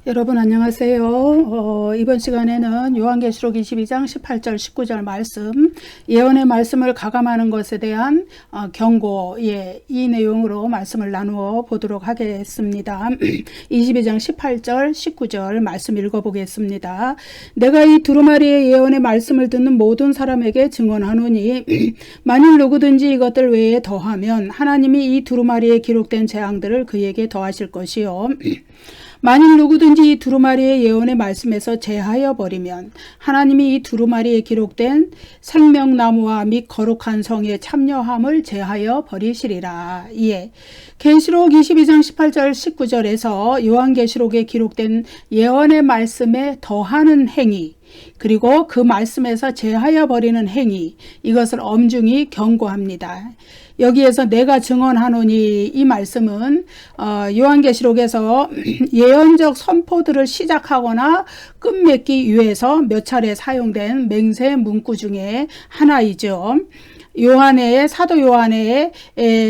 여러분 안녕하세요. 이번 시간에는 요한계시록 22장 18절 19절 말씀, 예언의 말씀을 가감하는 것에 대한 경고, 이 내용으로 말씀을 나누어 보도록 하겠습니다. 22장 18절 19절 말씀 읽어보겠습니다. 내가 이 두루마리의 예언의 말씀을 듣는 모든 사람에게 증언하노니 만일 누구든지 이것들 외에 더하면 하나님이 이 두루마리에 기록된 재앙들을 그에게 더하실 것이요, 만일 누구든지 이 두루마리의 예언의 말씀에서 제하여 버리면 하나님이 이 두루마리에 기록된 생명나무와 및 거룩한 성의 참여함을 제하여 버리시리라. 계시록 22장 18절 19절에서 요한계시록에 기록된 예언의 말씀에 더하는 행위, 그리고 그 말씀에서 제하여 버리는 행위, 이것을 엄중히 경고합니다. 여기에서 내가 증언하노니, 이 말씀은 요한계시록에서 예언적 선포들을 시작하거나 끝맺기 위해서 몇 차례 사용된 맹세 문구 중에 하나이죠. 사도 요한의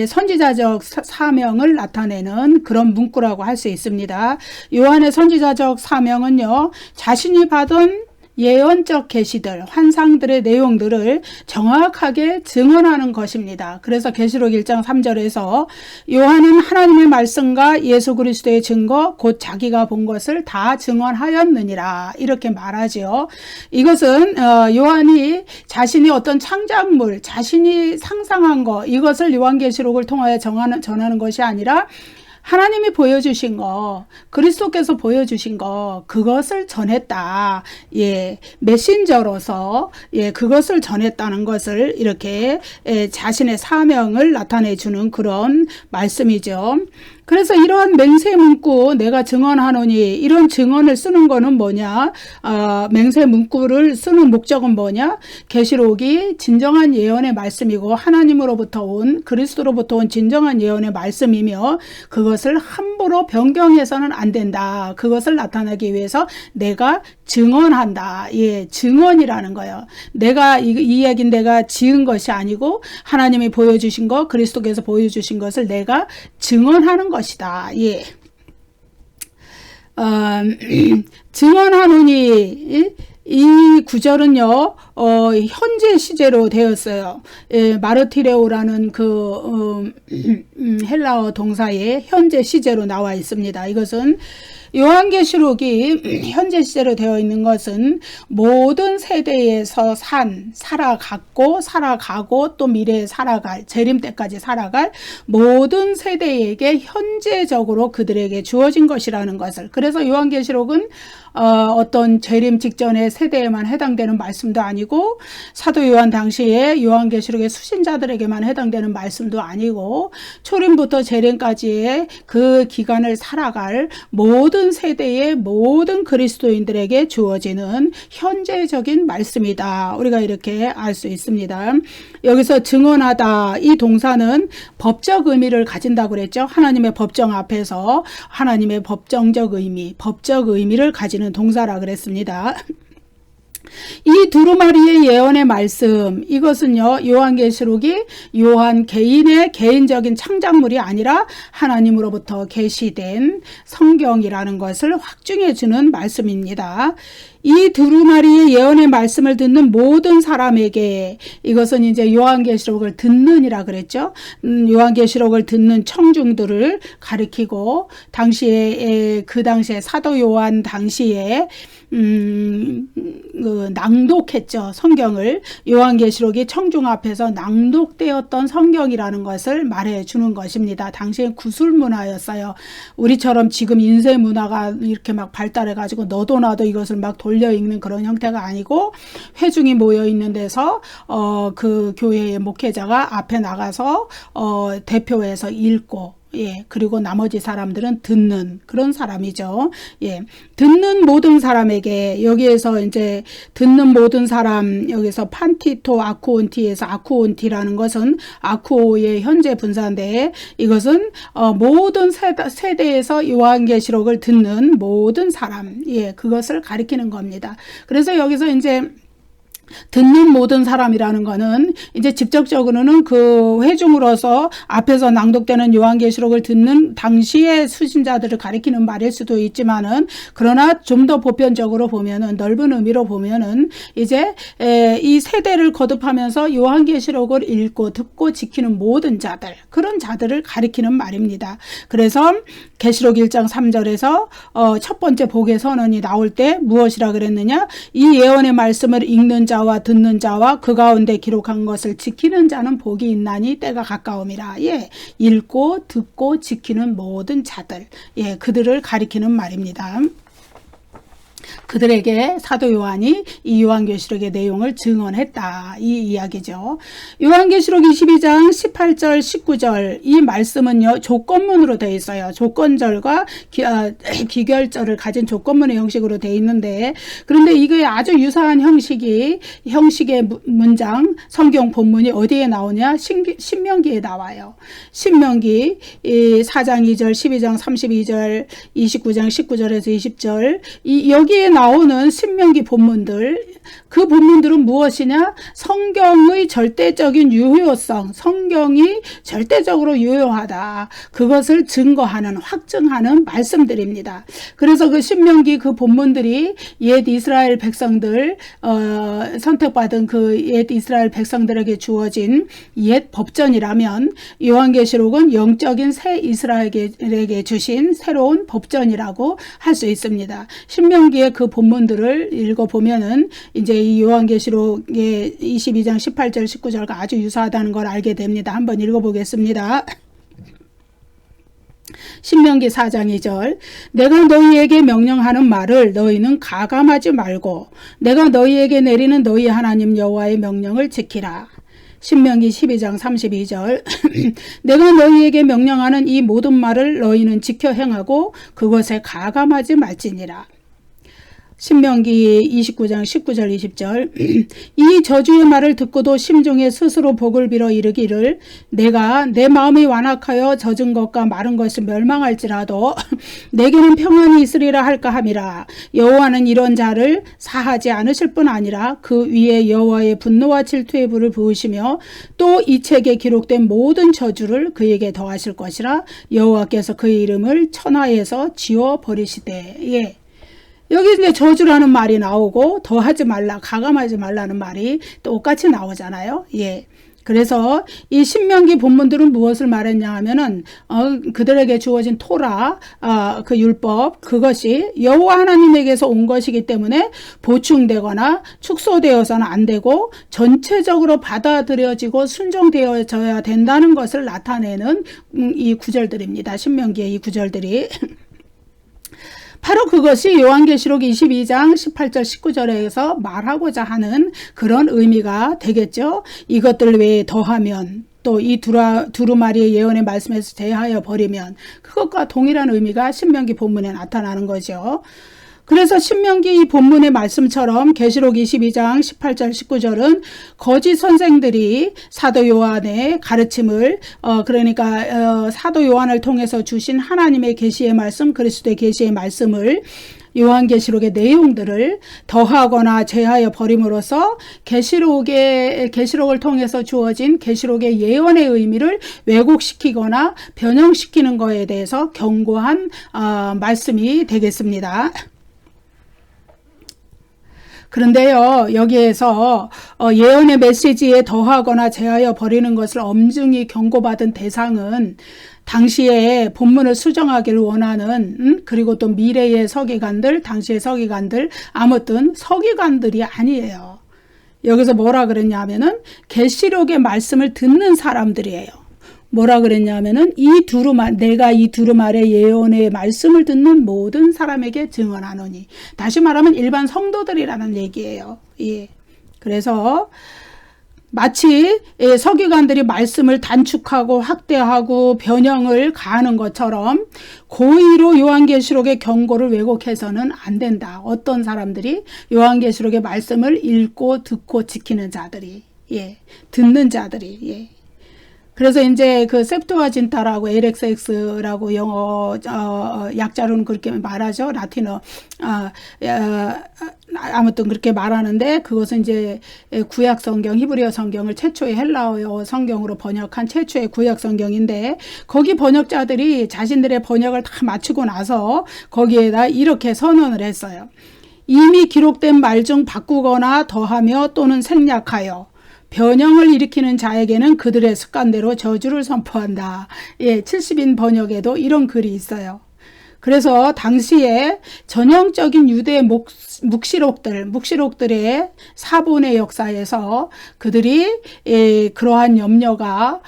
선지자적 사명을 나타내는 그런 문구라고 할 수 있습니다. 요한의 선지자적 사명은요, 자신이 받은 예언적 계시들, 환상들의 내용들을 정확하게 증언하는 것입니다. 그래서 계시록 1장 3절에서 요한은 하나님의 말씀과 예수 그리스도의 증거 곧 자기가 본 것을 다 증언하였느니라, 이렇게 말하죠. 이것은 요한이 자신이 어떤 창작물, 자신이 상상한 것, 이것을 요한계시록을 통하여 전하는 것이 아니라 하나님이 보여주신 거, 그리스도께서 보여주신 거, 그것을 전했다. 메신저로서 그것을 전했다는 것을 이렇게 자신의 사명을 나타내 주는 그런 말씀이죠. 그래서 이러한 맹세 문구, 내가 증언하노니, 이런 증언을 쓰는 거는 뭐냐? 맹세 문구를 쓰는 목적은 뭐냐? 계시록이 진정한 예언의 말씀이고 하나님으로부터 온, 그리스도로부터 온 진정한 예언의 말씀이며 그것을 함부로 변경해서는 안 된다. 그것을 나타내기 위해서 내가 증언한다. 증언이라는 거예요. 이 얘기는 내가 지은 것이 아니고 하나님이 보여주신 것, 그리스도께서 보여주신 것을 내가 증언하는 것이다. 증언하노니, 이 구절은요, 현재 시제로 되었어요. 마르티레오라는 헬라어 동사의 현재 시제로 나와 있습니다. 이것은 요한계시록이 현재 시제로 되어 있는 것은 모든 세대에서 살아가고 또 미래에 살아갈, 재림 때까지 살아갈 모든 세대에게 현재적으로 그들에게 주어진 것이라는 것을, 그래서 요한계시록은 어떤 재림 직전의 세대에만 해당되는 말씀도 아니고 사도 요한 당시에 요한계시록의 수신자들에게만 해당되는 말씀도 아니고 초림부터 재림까지의 그 기간을 살아갈 모든 세대의 모든 그리스도인들에게 주어지는 현재적인 말씀이다. 우리가 이렇게 알 수 있습니다. 여기서 증언하다, 이 동사는 법적 의미를 가진다고 그랬죠. 하나님의 법정 앞에서 하나님의 법적 의미를 가지는 동사라 그랬습니다. 이 두루마리의 예언의 말씀, 이것은요, 요한계시록이 요한 개인의 개인적인 창작물이 아니라 하나님으로부터 계시된 성경이라는 것을 확증해 주는 말씀입니다. 이 두루마리의 예언의 말씀을 듣는 모든 사람에게, 이것은 이제 요한계시록을 듣는이라 그랬죠. 요한계시록을 듣는 청중들을 가리키고, 그 당시에 사도 요한 당시에 낭독했죠. 성경을, 요한계시록이 청중 앞에서 낭독되었던 성경이라는 것을 말해 주는 것입니다. 당시엔 구술 문화였어요. 우리처럼 지금 인쇄 문화가 이렇게 막 발달해 가지고 너도 나도 이것을 막 돌려 읽는 그런 형태가 아니고, 회중이 모여 있는 데서 그 교회의 목회자가 앞에 나가서 대표해서 읽고, 그리고 나머지 사람들은 듣는 그런 사람이죠. 듣는 모든 사람에게, 여기에서 이제 듣는 모든 사람, 여기서 판티토 아쿠온티에서 아쿠온티라는 것은 아쿠오의 현재 분사인데, 이것은 모든 세대에서 요한계시록을 듣는 모든 사람, 그것을 가리키는 겁니다. 그래서 여기서 이제 듣는 모든 사람이라는 거는 이제 직접적으로는 그 회중으로서 앞에서 낭독되는 요한계시록을 듣는 당시의 수신자들을 가리키는 말일 수도 있지만은, 그러나 좀 더 보편적으로 보면은, 넓은 의미로 보면은 이제 이 세대를 거듭하면서 요한계시록을 읽고 듣고 지키는 모든 자들, 그런 자들을 가리키는 말입니다. 그래서 계시록 1장 3절에서 첫 번째 복의 선언이 나올 때 무엇이라 그랬느냐? 이 예언의 말씀을 읽는 자와 듣는 자와 그 가운데 기록한 것을 지키는 자는 복이 있나니 때가 가까움이라. 예, 읽고 듣고 지키는 모든 자들, 예, 그들을 가리키는 말입니다. 그들에게 사도 요한이 이 요한계시록의 내용을 증언했다, 이 이야기죠. 요한계시록 22장 18절 19절 이 말씀은요 조건문으로 되어 있어요. 조건절과 기결절을 가진 조건문의 형식으로 되어 있는데, 그런데 이게 아주 유사한 형식의 문장, 성경 본문이 어디에 나오냐? 신명기에 나와요. 신명기 4장 2절 12장 32절 29장 19절에서 20절 여기에 나오는 신명기 본문들, 그 본문들은 무엇이냐? 성경의 절대적인 유효성, 성경이 절대적으로 유효하다, 그것을 증거하는, 확증하는 말씀들입니다. 그래서 그 신명기 그 본문들이 옛 이스라엘 백성들, 선택받은 그 옛 이스라엘 백성들에게 주어진 옛 법전이라면, 요한계시록은 영적인 새 이스라엘에게 주신 새로운 법전이라고 할 수 있습니다. 신명기의 그 본문들을 읽어보면은 이제 이 요한계시록의 22장 18절 19절과 아주 유사하다는 걸 알게 됩니다. 한번 읽어보겠습니다. 신명기 4장 2절 내가 너희에게 명령하는 말을 너희는 가감하지 말고 내가 너희에게 내리는 너희 하나님 여호와의 명령을 지키라. 신명기 12장 32절 내가 너희에게 명령하는 이 모든 말을 너희는 지켜 행하고 그것에 가감하지 말지니라. 신명기 29장 19절 20절 이 저주의 말을 듣고도 심중에 스스로 복을 빌어 이르기를 내가 내 마음이 완악하여 젖은 것과 마른 것이 멸망할지라도 내게는 평안이 있으리라 할까 함이라. 여호와는 이런 자를 사하지 않으실 뿐 아니라 그 위에 여호와의 분노와 질투의 불을 부으시며 또 이 책에 기록된 모든 저주를 그에게 더하실 것이라. 여호와께서 그의 이름을 천하에서 지워버리시되. 예. 여기 이제 저주라는 말이 나오고 더하지 말라, 가감하지 말라는 말이 똑같이 나오잖아요. 예. 그래서 이 신명기 본문들은 무엇을 말했냐 하면은 그들에게 주어진 토라, 그 율법, 그것이 여호와 하나님에게서 온 것이기 때문에 보충되거나 축소되어서는 안 되고 전체적으로 받아들여지고 순종되어져야 된다는 것을 나타내는 이 구절들입니다. 신명기의 이 구절들이. 바로 그것이 요한계시록 22장 18절 19절에서 말하고자 하는 그런 의미가 되겠죠. 이것들 외에 더하면 또 이 두루마리의 예언의 말씀에서 제하여 버리면 그것과 동일한 의미가 신명기 본문에 나타나는 거죠. 그래서 신명기 이 본문의 말씀처럼 계시록 22장 18절 19절은 거짓 선생들이 사도 요한의 가르침을 그러니까 사도 요한을 통해서 주신 하나님의 계시의 말씀, 그리스도의 계시의 말씀을 요한계시록의 내용들을 더하거나 제하여 버림으로써 계시록을 통해서 주어진 계시록의 예언의 의미를 왜곡시키거나 변형시키는 것에 대해서 경고한 말씀이 되겠습니다. 그런데요, 여기에서 예언의 메시지에 더하거나 제하여 버리는 것을 엄중히 경고받은 대상은 당시에 본문을 수정하기를 원하는 그리고 또 미래의 서기관들, 당시의 서기관들, 아무튼 서기관들이 아니에요. 여기서 뭐라 그랬냐 하면은 계시록의 말씀을 듣는 사람들이에요. 뭐라 그랬냐면은 내가 이 두루마리의 예언의 말씀을 듣는 모든 사람에게 증언하노니. 다시 말하면 일반 성도들이라는 얘기예요. 예. 그래서 마치 서기관들이 말씀을 단축하고 확대하고 변형을 가하는 것처럼 고의로 요한계시록의 경고를 왜곡해서는 안 된다. 어떤 사람들이 요한계시록의 말씀을 읽고 듣고 지키는 자들이, 예, 듣는 자들이, 예. 그래서 이제 그 septuaginta라고 LXX라고 영어 약자로는 그렇게 말하죠. 라틴어 아무튼 그렇게 말하는데, 그것은 이제 구약 성경, 히브리어 성경을 최초의 헬라어 성경으로 번역한 최초의 구약 성경인데, 거기 번역자들이 자신들의 번역을 다 마치고 나서 거기에다 이렇게 선언을 했어요. 이미 기록된 말 중 바꾸거나 더하며 또는 생략하여 변형을 일으키는 자에게는 그들의 습관대로 저주를 선포한다. 예, 70인 번역에도 이런 글이 있어요. 그래서 당시에 전형적인 유대 묵시록들의 사본의 역사에서 그들이 그러한 염려가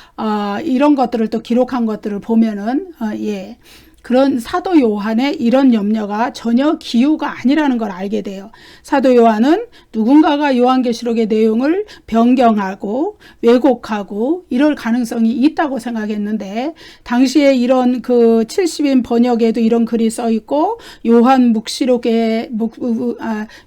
이런 것들을 또 기록한 것들을 보면은 그런 사도 요한의 이런 염려가 전혀 기우가 아니라는 걸 알게 돼요. 사도 요한은 누군가가 요한계시록의 내용을 변경하고 왜곡하고 이럴 가능성이 있다고 생각했는데, 당시에 이런 그 70인 번역에도 이런 글이 써 있고, 요한 묵시록의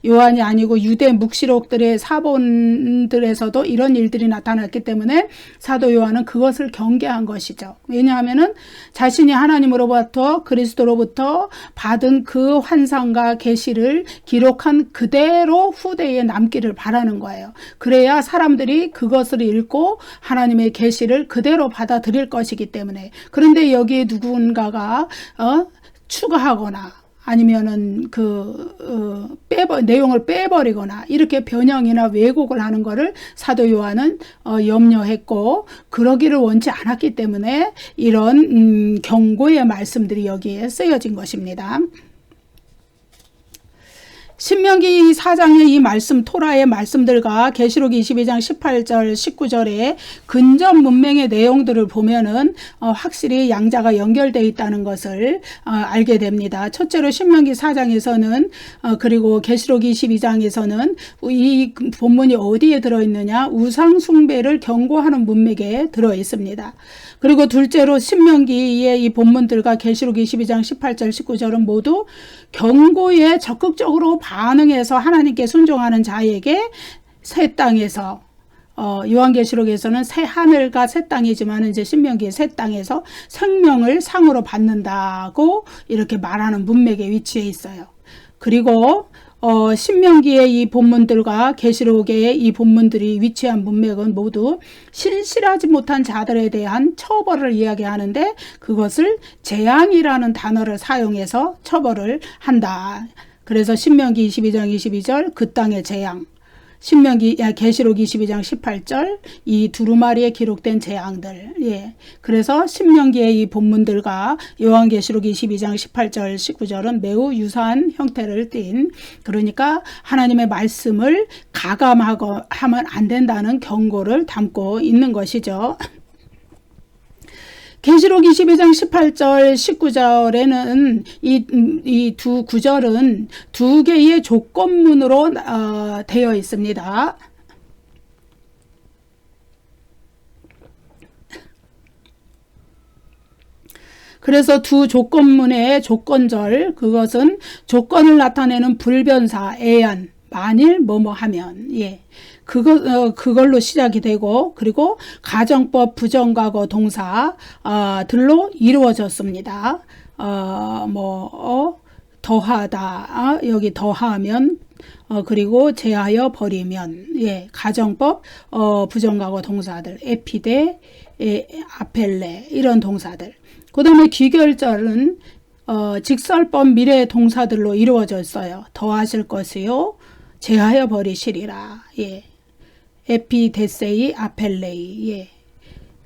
요한이 아니고 유대 묵시록들의 사본들에서도 이런 일들이 나타났기 때문에 사도 요한은 그것을 경계한 것이죠. 왜냐하면은 자신이 하나님으로부터 그리스도로부터 받은 그 환상과 계시를 기록한 그대로 후대에 남기를 바라는 거예요. 그래야 사람들이 그것을 읽고 하나님의 계시를 그대로 받아들일 것이기 때문에. 그런데 여기에 누군가가 추가하거나 아니면은 내용을 빼버리거나 이렇게 변형이나 왜곡을 하는 것을 사도 요한은 염려했고, 그러기를 원치 않았기 때문에 이런 경고의 말씀들이 여기에 쓰여진 것입니다. 신명기 4장의 이 말씀, 토라의 말씀들과 계시록 22장 18절 19절의 근접 문명의 내용들을 보면은 확실히 양자가 연결되어 있다는 것을 알게 됩니다. 첫째로 신명기 4장에서는 그리고 계시록 22장에서는 이 본문이 어디에 들어있느냐, 우상 숭배를 경고하는 문맥에 들어 있습니다. 그리고 둘째로 신명기의 이 본문들과 계시록 22장 18절 19절은 모두 경고에 적극적으로 반응해서 하나님께 순종하는 자에게 새 땅에서 요한계시록에서는 새 하늘과 새 땅이지만 이제 신명기의 새 땅에서 생명을 상으로 받는다고 이렇게 말하는 문맥에 위치해 있어요. 그리고 신명기의 이 본문들과 계시록의 이 본문들이 위치한 문맥은 모두 신실하지 못한 자들에 대한 처벌을 이야기하는데, 그것을 재앙이라는 단어를 사용해서 처벌을 한다. 그래서 신명기 22장 22절 그 땅의 재앙, 계시록 22장 18절 이 두루마리에 기록된 재앙들. 그래서 신명기의 이 본문들과 요한계시록 22장 18절 19절은 매우 유사한 형태를 띤, 그러니까 하나님의 말씀을 가감하고 하면 안 된다는 경고를 담고 있는 것이죠. 계시록 22장 18절 19절에는 이 두 구절은 두 개의 조건문으로 되어 있습니다. 그래서 두 조건문의 조건절, 그것은 조건을 나타내는 불변사, 애안, 만일 뭐뭐 하면, 그걸로 시작이 되고, 그리고 가정법 부정과거 동사들로 이루어졌습니다. 더하다, 여기 더하면, 그리고 제하여 버리면, 가정법 부정과거 동사들, 에피데, 아펠레 이런 동사들. 그 다음에 귀결절은 직설법 미래 동사들로 이루어져 있어요. 더하실 것이요, 제하여 버리시리라. 에피데세이 아펠레이.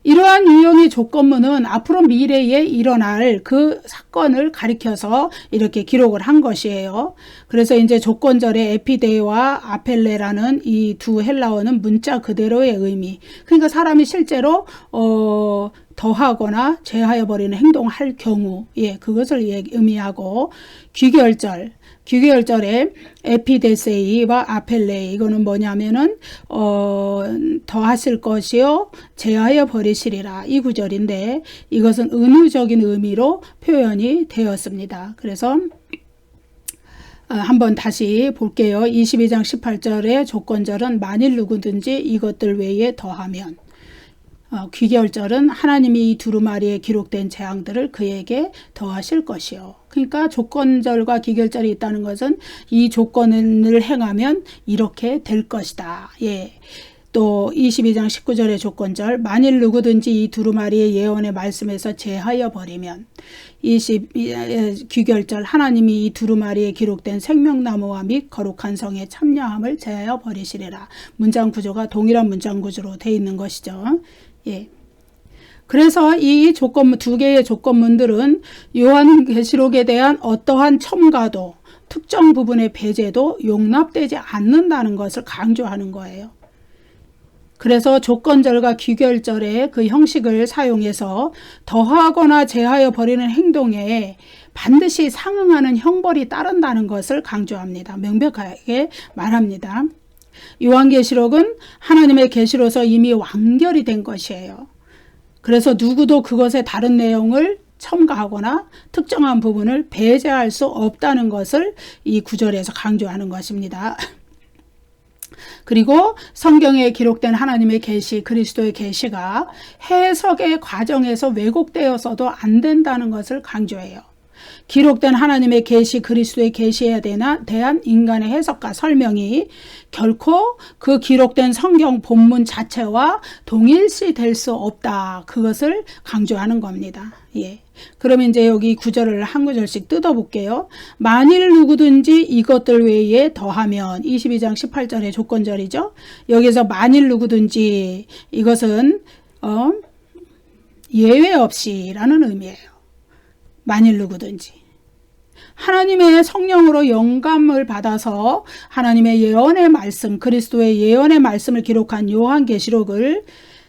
이러한 유형의 조건문은 앞으로 미래에 일어날 그 사건을 가리켜서 이렇게 기록을 한 것이에요. 그래서 이제 조건절의 에피데와 아펠레라는 이 두 헬라어는 문자 그대로의 의미. 그러니까 사람이 실제로 더하거나 제하여 버리는 행동을 할 경우, 그것을 의미하고, 귀결절의 에피데세이와 아펠레이, 이거는 뭐냐면은 더하실 것이요 제하여 버리시리라, 이 구절인데 이것은 은유적인 의미로 표현이 되었습니다. 그래서 한번 다시 볼게요. 22장 18절의 조건절은 만일 누구든지 이것들 외에 더하면, 귀결절은 하나님이 이 두루마리에 기록된 재앙들을 그에게 더하실 것이요. 그러니까 조건절과 귀결절이 있다는 것은 이 조건을 행하면 이렇게 될 것이다. 예. 또 22장 19절의 조건절, 만일 누구든지 이 두루마리의 예언의 말씀에서 제하여 버리면, 귀결절, 하나님이 이 두루마리에 기록된 생명나무와 및 거룩한 성의 참여함을 제하여 버리시리라. 문장 구조가 동일한 문장 구조로 되어 있는 것이죠. 예. 그래서 이 조건문, 두 개의 조건문들은 요한계시록에 대한 어떠한 첨가도, 특정 부분의 배제도 용납되지 않는다는 것을 강조하는 거예요. 그래서 조건절과 귀결절의 그 형식을 사용해서 더하거나 제하여 버리는 행동에 반드시 상응하는 형벌이 따른다는 것을 강조합니다. 명백하게 말합니다. 요한계시록은 하나님의 계시로서 이미 완결이 된 것이에요. 그래서 누구도 그것의 다른 내용을 첨가하거나 특정한 부분을 배제할 수 없다는 것을 이 구절에서 강조하는 것입니다. 그리고 성경에 기록된 하나님의 계시, 그리스도의 계시가 해석의 과정에서 왜곡되어서도 안 된다는 것을 강조해요. 기록된 하나님의 계시, 그리스도의 계시에 대한 인간의 해석과 설명이 결코 그 기록된 성경 본문 자체와 동일시 될 수 없다. 그것을 강조하는 겁니다. 예. 그러면 이제 여기 구절을 한 구절씩 뜯어볼게요. 만일 누구든지 이것들 외에 더하면, 22장 18절의 조건절이죠. 여기서 만일 누구든지, 이것은 예외 없이라는 의미예요. 만일 누구든지. 하나님의 성령으로 영감을 받아서 하나님의 예언의 말씀, 그리스도의 예언의 말씀을 기록한 요한계시록을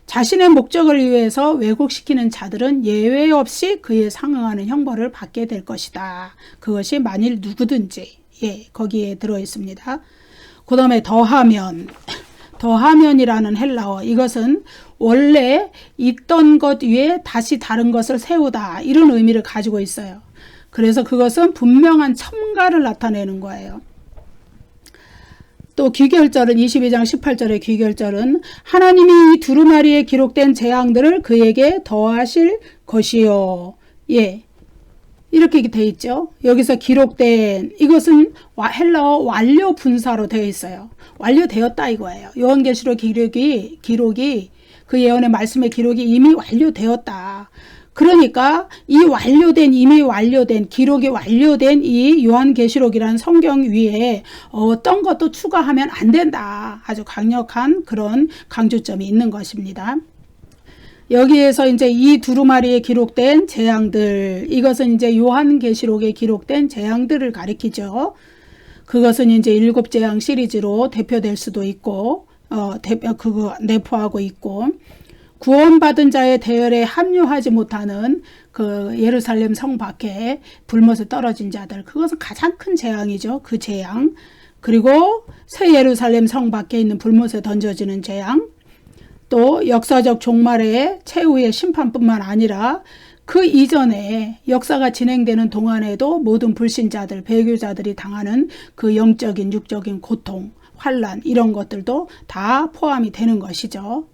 자신의 목적을 위해서 왜곡시키는 자들은 예외 없이 그에 상응하는 형벌을 받게 될 것이다. 그것이 만일 누구든지, 예, 거기에 들어 있습니다. 그 다음에 더하면이라는 헬라어, 이것은 원래 있던 것 위에 다시 다른 것을 세우다, 이런 의미를 가지고 있어요. 그래서 그것은 분명한 첨가를 나타내는 거예요. 또 귀결절은 22장 18절의 귀결절은 하나님이 이 두루마리에 기록된 재앙들을 그에게 더하실 것이요. 예. 이렇게 되어 있죠. 여기서 기록된, 이것은 헬라어 완료 분사로 되어 있어요. 완료되었다 이거예요. 요한계시록 기록이 그 예언의 말씀의 기록이 이미 완료되었다. 그러니까 이미 완료된 기록이 완료된 이 요한계시록이라는 성경 위에 어떤 것도 추가하면 안 된다. 아주 강력한 그런 강조점이 있는 것입니다. 여기에서 이제 이 두루마리에 기록된 재앙들, 이것은 이제 요한계시록에 기록된 재앙들을 가리키죠. 그것은 이제 7재앙 시리즈로 대표될 수도 있고, 그거 내포하고 있고, 구원받은 자의 대열에 합류하지 못하는 그 예루살렘 성 밖에 불못에 떨어진 자들, 그것은 가장 큰 재앙이죠. 그 재앙. 그리고 새 예루살렘 성 밖에 있는 불못에 던져지는 재앙. 또 역사적 종말의 최후의 심판뿐만 아니라 그 이전에 역사가 진행되는 동안에도 모든 불신자들, 배교자들이 당하는 그 영적인, 육적인 고통, 환난, 이런 것들도 다 포함이 되는 것이죠.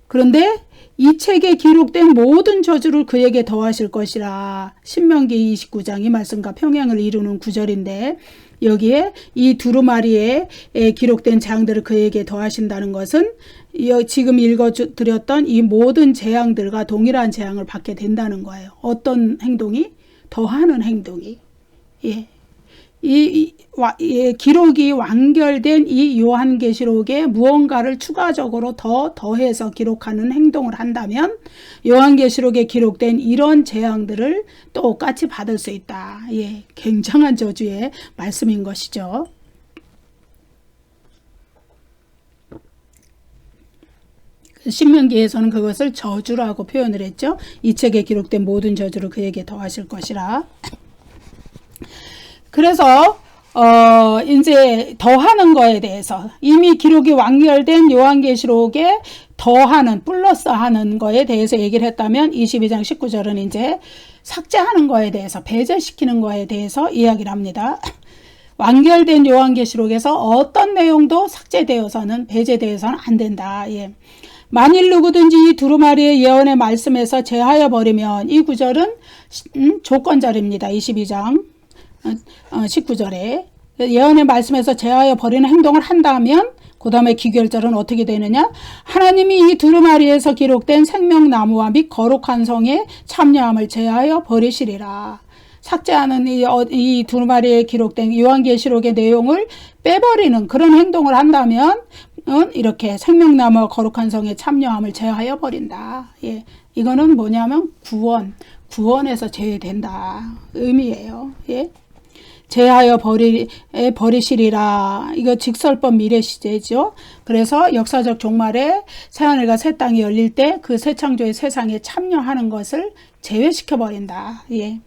그런데 이 책에 기록된 모든 저주를 그에게 더하실 것이라, 신명기 29장 이 말씀과 평행을 이루는 구절인데, 여기에 이 두루마리에 기록된 재앙들을 그에게 더하신다는 것은 지금 읽어드렸던 이 모든 재앙들과 동일한 재앙을 받게 된다는 거예요. 어떤 행동이? 더하는 행동이. 예. 기록이 완결된 이 요한계시록에 무언가를 추가적으로 더해서 기록하는 행동을 한다면 요한계시록에 기록된 이런 재앙들을 똑같이 받을 수 있다. 예, 굉장한 저주의 말씀인 것이죠. 신명기에서는 그것을 저주라고 표현을 했죠. 이 책에 기록된 모든 저주를 그에게 더하실 것이라. 그래서 이제 더하는 거에 대해서, 이미 기록이 완결된 요한계시록에 더하는, 플러스 하는 거에 대해서 얘기를 했다면 22장 19절은 이제 삭제하는 거에 대해서, 배제시키는 거에 대해서 이야기를 합니다. 완결된 요한계시록에서 어떤 내용도 삭제되어서는, 배제되어서는 안 된다. 예. 만일 누구든지 이 두루마리의 예언의 말씀에서 제하여 버리면, 이 구절은 조건절입니다. 22장 19절에 예언의 말씀에서 제하여 버리는 행동을 한다면 그 다음에 기결절은 어떻게 되느냐? 하나님이 이 두루마리에서 기록된 생명나무와 및 거룩한 성에 참여함을 제하여 버리시리라. 삭제하는 이 두루마리에 기록된 요한계시록의 내용을 빼버리는 그런 행동을 한다면 이렇게 생명나무와 거룩한 성에 참여함을 제하여 버린다. 예, 이거는 뭐냐면 구원에서 제외된다 의미예요. 예. 제하여 버리시리라. 이거 직설법 미래시제죠. 그래서 역사적 종말에 새하늘과 새 땅이 열릴 때 그 새 창조의 세상에 참여하는 것을 제외시켜 버린다. 예.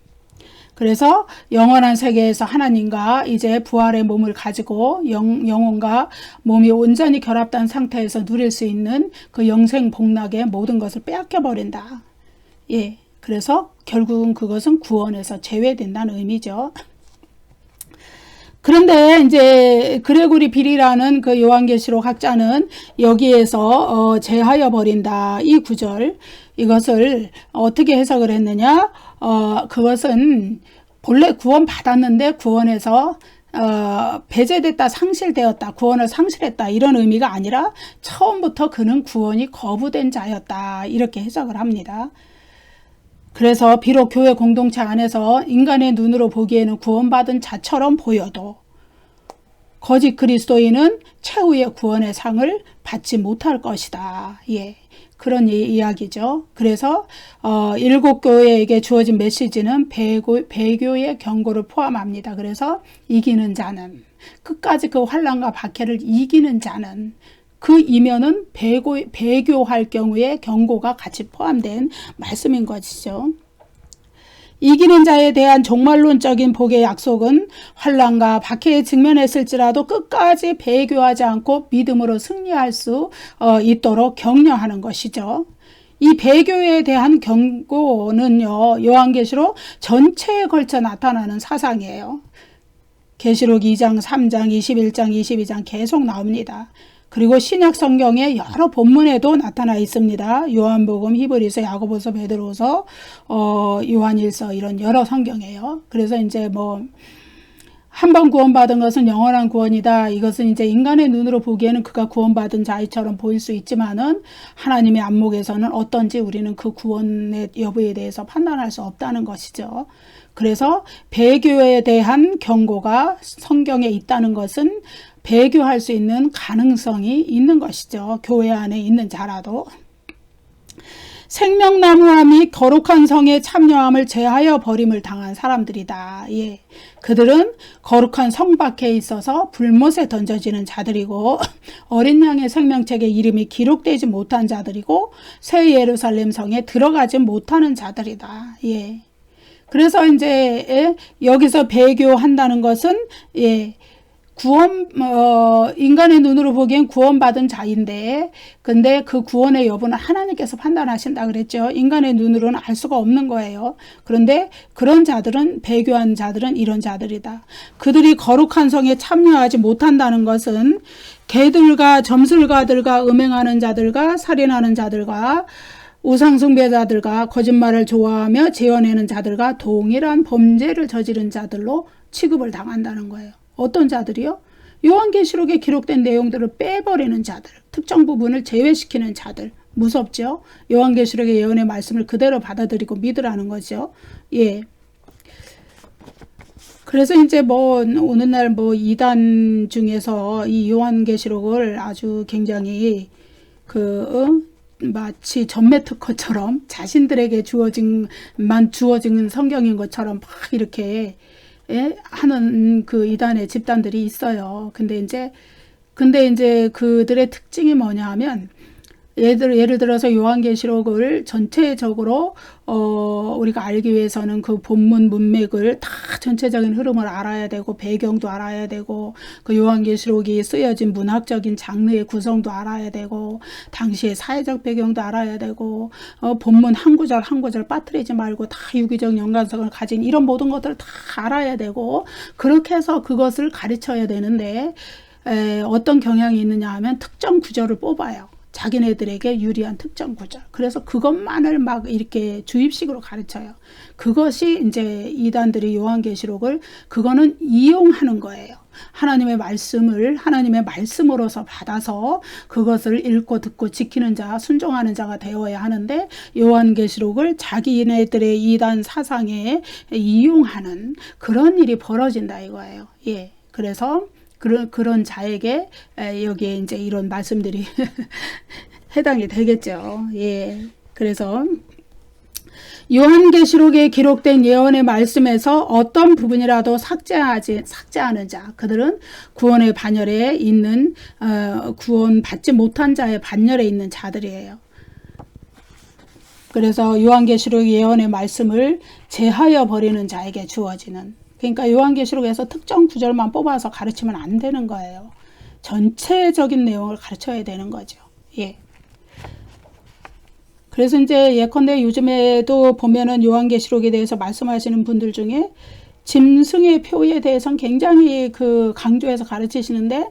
그래서 영원한 세계에서 하나님과 이제 부활의 몸을 가지고 영혼과 몸이 온전히 결합된 상태에서 누릴 수 있는 그 영생 복락의 모든 것을 빼앗겨 버린다. 예. 그래서 결국은 그것은 구원에서 제외된다는 의미죠. 그런데 이제 그레고리 빌이라는 그 요한계시록 학자는 여기에서 제하여 버린다 이 구절, 이것을 어떻게 해석을 했느냐? 그것은 본래 구원 받았는데 구원에서 배제됐다, 상실되었다, 구원을 상실했다 이런 의미가 아니라 처음부터 그는 구원이 거부된 자였다 이렇게 해석을 합니다. 그래서 비록 교회 공동체 안에서 인간의 눈으로 보기에는 구원받은 자처럼 보여도 거짓 그리스도인은 최후의 구원의 상을 받지 못할 것이다. 예, 그런 이야기죠. 그래서 7교회에게 주어진 메시지는 배교의 경고를 포함합니다. 그래서 이기는 자는, 끝까지 그 환난과 박해를 이기는 자는, 그 이면은 배교할 경우에 경고가 같이 포함된 말씀인 것이죠. 이기는 자에 대한 종말론적인 복의 약속은 환난과 박해에 직면했을지라도 끝까지 배교하지 않고 믿음으로 승리할 수 있도록 격려하는 것이죠. 이 배교에 대한 경고는요, 요한계시록 전체에 걸쳐 나타나는 사상이에요. 계시록 2장, 3장, 21장, 22장 계속 나옵니다. 그리고 신약 성경의 여러 본문에도 나타나 있습니다. 요한복음, 히브리서, 야고보서, 베드로서, 요한일서 이런 여러 성경이에요. 그래서 이제 한 번 구원받은 것은 영원한 구원이다. 이것은 이제 인간의 눈으로 보기에는 그가 구원받은 자처럼 보일 수 있지만은 하나님의 안목에서는 어떤지 우리는 그 구원의 여부에 대해서 판단할 수 없다는 것이죠. 그래서 배교에 대한 경고가 성경에 있다는 것은 배교할 수 있는 가능성이 있는 것이죠. 교회 안에 있는 자라도. 생명나무와 및 거룩한 성에 참여함을 제하여 버림을 당한 사람들이다. 예. 그들은 거룩한 성 밖에 있어서 불못에 던져지는 자들이고 어린 양의 생명책에 이름이 기록되지 못한 자들이고 새 예루살렘 성에 들어가지 못하는 자들이다. 예. 그래서 이제 여기서 배교한다는 것은 인간의 눈으로 보기엔 구원받은 자인데, 근데 그 구원의 여부는 하나님께서 판단하신다 그랬죠. 인간의 눈으로는 알 수가 없는 거예요. 그런데 그런 자들은, 배교한 자들은 이런 자들이다. 그들이 거룩한 성에 참여하지 못한다는 것은 개들과 점술가들과 음행하는 자들과 살인하는 자들과 우상숭배자들과 거짓말을 좋아하며 재현내는 자들과 동일한 범죄를 저지른 자들로 취급을 당한다는 거예요. 어떤 자들이요? 요한계시록에 기록된 내용들을 빼버리는 자들, 특정 부분을 제외시키는 자들. 무섭죠? 요한계시록의 예언의 말씀을 그대로 받아들이고 믿으라는 거죠. 예. 그래서 이제 오늘날 이단 중에서 이 요한계시록을 아주 굉장히 마치 전매 특허처럼 자신들에게 주어진 성경인 것처럼 막 이렇게 하는 그 이단의 집단들이 있어요. 근데 이제 그들의 특징이 뭐냐 하면 예를 들어서 요한계시록을 전체적으로 우리가 알기 위해서는 그 본문 문맥을 다 전체적인 흐름을 알아야 되고 배경도 알아야 되고 그 요한계시록이 쓰여진 문학적인 장르의 구성도 알아야 되고 당시의 사회적 배경도 알아야 되고 본문 한 구절 한 구절 빠뜨리지 말고 다 유기적 연관성을 가진 이런 모든 것들을 다 알아야 되고 그렇게 해서 그것을 가르쳐야 되는데 어떤 경향이 있느냐 하면 특정 구절을 뽑아요. 자기네들에게 유리한 특정 구절. 그래서 그것만을 막 이렇게 주입식으로 가르쳐요. 그것이 이제 이단들이 요한계시록을 그거는 이용하는 거예요. 하나님의 말씀을 하나님의 말씀으로서 받아서 그것을 읽고 듣고 지키는 자, 순종하는 자가 되어야 하는데 요한계시록을 자기네들의 이단 사상에 이용하는 그런 일이 벌어진다 이거예요. 예. 그래서 그런 자에게 여기에 이제 이런 말씀들이 해당이 되겠죠. 예. 그래서 요한계시록에 기록된 예언의 말씀에서 어떤 부분이라도 삭제하는 자, 그들은 구원의 반열에 있는 구원받지 못한 자의 반열에 있는 자들이에요. 그래서 요한계시록 예언의 말씀을 제하여 버리는 자에게 주어지는, 그러니까 요한계시록에서 특정 구절만 뽑아서 가르치면 안 되는 거예요. 전체적인 내용을 가르쳐야 되는 거죠. 예. 그래서 이제 예컨대 요즘에도 보면은 요한계시록에 대해서 말씀하시는 분들 중에 짐승의 표에 대해서는 굉장히 강조해서 가르치시는데,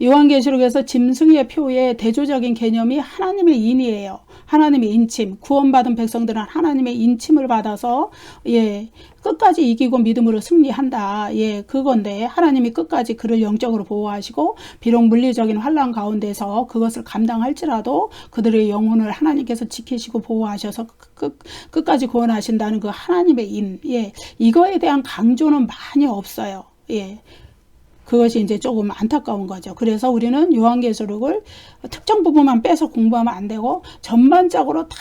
요한계시록에서 짐승의 표의 대조적인 개념이 하나님의 인이에요. 하나님의 인침, 구원받은 백성들은 하나님의 인침을 받아서 끝까지 이기고 믿음으로 승리한다. 그건데 하나님이 끝까지 그를 영적으로 보호하시고 비록 물리적인 환난 가운데서 그것을 감당할지라도 그들의 영혼을 하나님께서 지키시고 보호하셔서 끝까지 구원하신다는 그 하나님의 인, 이거에 대한 강조는 많이 없어요. 그것이 이제 조금 안타까운 거죠. 그래서 우리는 요한계시록을 특정 부분만 빼서 공부하면 안 되고 전반적으로 다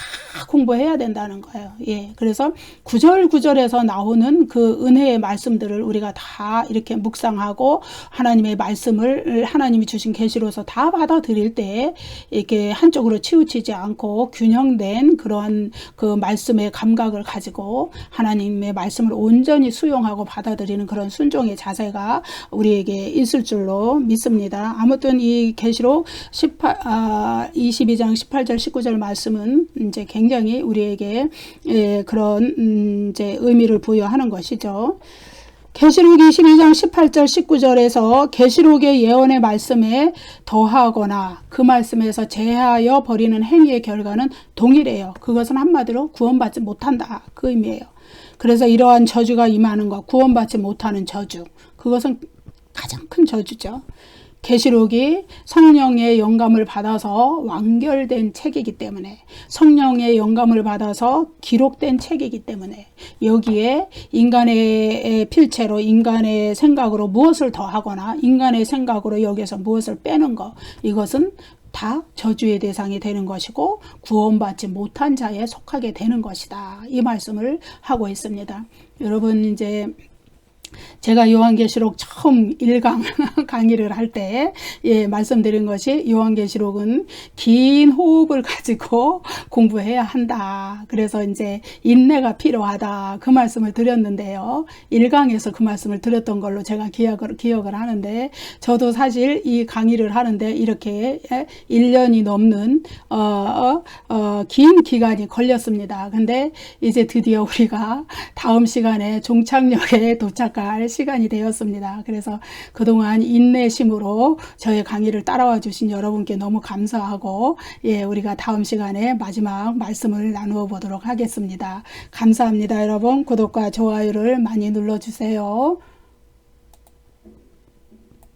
공부해야 된다는 거예요. 그래서 구절구절에서 나오는 그 은혜의 말씀들을 우리가 다 이렇게 묵상하고 하나님의 말씀을 하나님이 주신 계시로서 다 받아들일 때 이렇게 한쪽으로 치우치지 않고 균형된 그런 그 말씀의 감각을 가지고 하나님의 말씀을 온전히 수용하고 받아들이는 그런 순종의 자세가 우리에게 있을 줄로 믿습니다. 아무튼 이 계시록 22장 18절 19절 말씀은 이제 굉장히 우리에게 그런 이제 의미를 부여하는 것이죠. 계시록 22장 18절 19절에서 계시록의 예언의 말씀에 더하거나 그 말씀에서 제하여 버리는 행위의 결과는 동일해요. 그것은 한마디로 구원받지 못한다, 그 의미예요. 그래서 이러한 저주가 임하는 것, 구원받지 못하는 저주, 그것은 가장 큰 저주죠. 계시록이 성령의 영감을 받아서 완결된 책이기 때문에, 성령의 영감을 받아서 기록된 책이기 때문에 여기에 인간의 필체로 인간의 생각으로 무엇을 더하거나 인간의 생각으로 여기에서 무엇을 빼는 것, 이것은 다 저주의 대상이 되는 것이고 구원받지 못한 자에 속하게 되는 것이다, 이 말씀을 하고 있습니다. 여러분, 이제 제가 요한계시록 처음 1강 강의를 할 때 말씀드린 것이 요한계시록은 긴 호흡을 가지고 공부해야 한다. 그래서 이제 인내가 필요하다, 그 말씀을 드렸는데요. 1강에서 그 말씀을 드렸던 걸로 제가 기억을 하는데, 저도 사실 이 강의를 하는데 이렇게 1년이 넘는 긴 기간이 걸렸습니다. 근데 이제 드디어 우리가 다음 시간에 종착역에 도착할 시간이 되었습니다. 그래서 그동안 인내심으로 저의 강의를 따라와 주신 여러분께 너무 감사하고, 우리가 다음 시간에 마지막 말씀을 나누어 보도록 하겠습니다. 감사합니다. 여러분, 구독과 좋아요를 많이 눌러주세요.